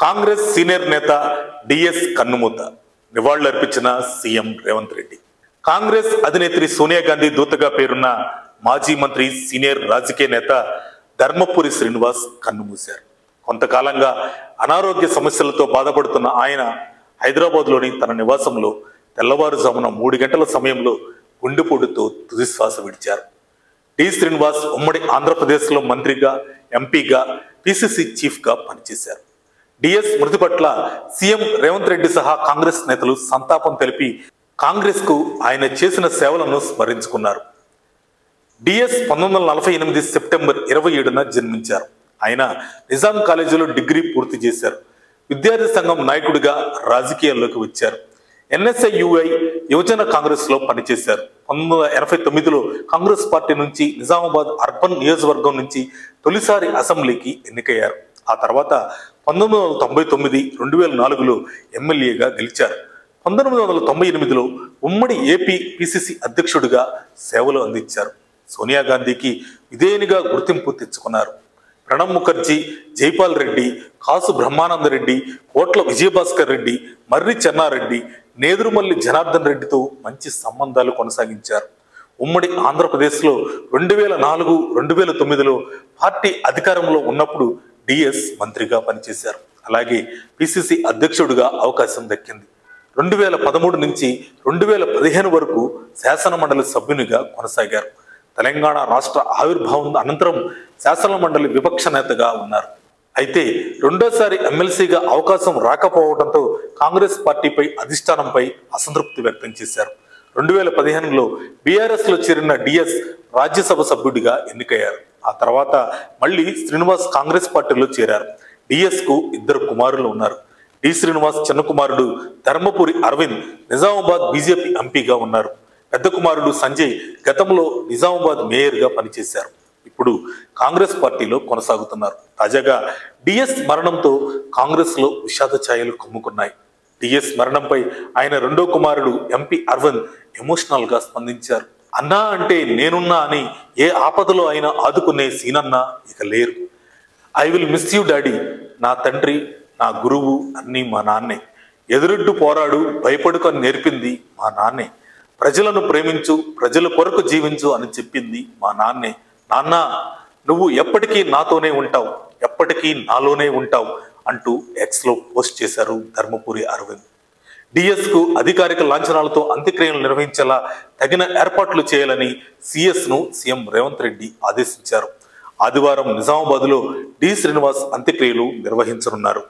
Congress senior నేత DS కన్నుమూత నివాళులర్పించిన CM Revanth Reddy. Congress అధినేత్రి Sonia Gandhi దూతగా పేరున్న మాజీ మంత్రి సీనియర్ రాజకీయ నేత ధర్మపురి శ్రీనివాస్ కన్నుమూశారు. కొంతకాలంగా అనారోగ్య సమస్యలతో బాధపడుతున్న ఆయన హైదరాబాద్లోని తన నివాసంలో తెల్లవారుజామున 3 గంటల సమయంలో గుండెపోటుతో తుదిశ్వాస విడిచారు. టి శ్రీనివాస్ ఉమ్మడి ఆంధ్రప్రదేశ్లో మంత్రిగా, ఎంపీగా, పిసిసి చీఫ్గా పనిచేశారు. డిఎస్ మృతి పట్ల సీఎం రేవంత్ రెడ్డి సహా కాంగ్రెస్ నేతలు సంతాపం తెలిపి కాంగ్రెస్ కు ఆయన చేసిన సేవలను స్మరించుకున్నారు. డిఎస్ 1948 సెప్టెంబర్ 27న జన్మించారు. ఆయన నిజాం కాలేజీలో డిగ్రీ పూర్తి చేశారు. విద్యార్థి సంఘం నాయకుడిగా రాజకీయాల్లోకి వచ్చారు. ఎన్ఎస్ఐయుఐ యువజన కాంగ్రెస్ లో పనిచేశారు. 1989లో కాంగ్రెస్ పార్టీ నుంచి నిజామాబాద్ అర్బన్ నియోజకవర్గం నుంచి తొలిసారి అసెంబ్లీకి ఎన్నికయ్యారు. ఆ తర్వాత 1999, 2004లో ఎమ్మెల్యేగా గెలిచారు. 1998లో ఉమ్మడి ఏపీ పిసిసి అధ్యక్షుడిగా సేవలు అందించారు. సోనియా గాంధీకి విధేయునిగా గుర్తింపు తెచ్చుకున్నారు. ప్రణబ్ ముఖర్జీ, జైపాల్ రెడ్డి, కాసు బ్రహ్మానందరెడ్డి, కోట్ల విజయభాస్కర్ రెడ్డి, మర్రి చెన్నారెడ్డి, నేదురుమల్లి జనార్దన్ రెడ్డితో మంచి సంబంధాలు కొనసాగించారు. ఉమ్మడి ఆంధ్రప్రదేశ్లో 2004, 2009లో పార్టీ అధికారంలో ఉన్నప్పుడు డిఎస్ మంత్రిగా పనిచేశారు. అలాగే పిసిసి అధ్యక్షుడిగా అవకాశం దక్కింది. 2013 నుంచి 2015 వరకు శాసనమండలి సభ్యునిగా కొనసాగారు. తెలంగాణ రాష్ట్ర ఆవిర్భావం అనంతరం శాసనమండలి విపక్ష నేతగా ఉన్నారు. అయితే రెండోసారి ఎమ్మెల్సీగా అవకాశం రాకపోవడంతో కాంగ్రెస్ పార్టీపై అధిష్టానంపై అసంతృప్తి వ్యక్తం చేశారు. 2015లో బీఆర్ఎస్ లో చేరిన డిఎస్ రాజ్యసభ సభ్యుడిగా ఎన్నికయ్యారు. ఆ తర్వాత మళ్ళీ శ్రీనివాస్ కాంగ్రెస్ పార్టీలో చేరారు. డిఎస్ కు 2 కుమారులు ఉన్నారు. డి శ్రీనివాస్ చిన్న కుమారుడు ధర్మపురి అరవింద్ నిజామాబాద్ బీజేపీ ఎంపీగా ఉన్నారు. పెద్ద కుమారుడు సంజయ్ గతంలో నిజామాబాద్ మేయర్గా పనిచేశారు. ఇప్పుడు కాంగ్రెస్ పార్టీలో కొనసాగుతున్నారు. తాజాగా డిఎస్ మరణంతో కాంగ్రెస్ లో విషాద ఛాయలు కమ్ముకున్నాయి. డిఎస్ మరణంపై ఆయన రెండో కుమారుడు ఎంపీ అరవింద్ ఎమోషనల్ గా స్పందించారు. అన్నా అంటే నేనున్నా అని ఏ ఆపదలో అయినా ఆదుకునే సీనన్నా ఇక లేరు. I will miss you daddy. నా తండ్రి, నా గురువు అన్నీ మా నాన్నే. ఎదురెడ్డు పోరాడు, భయపడుకొని నేర్పింది మా నాన్నే. ప్రజలను ప్రేమించు, ప్రజల కొరకు జీవించు అని చెప్పింది మా నాన్నే. నాన్న, నువ్వు ఎప్పటికీ నాతోనే ఉంటావు, ఎప్పటికీ నాలోనే ఉంటావు అంటూ ఎక్స్లో పోస్ట్ చేశారు ధర్మపురి అరవింద్. డిఎస్ కు అధికారిక లాంఛనాలతో అంత్యక్రియలు నిర్వహించేలా తగిన ఏర్పాట్లు చేయాలని సిఎస్ ను సీఎం రేవంత్ రెడ్డి ఆదేశించారు. ఆదివారం నిజామాబాద్లో డి శ్రీనివాస్ అంత్యక్రియలు నిర్వహించనున్నారు.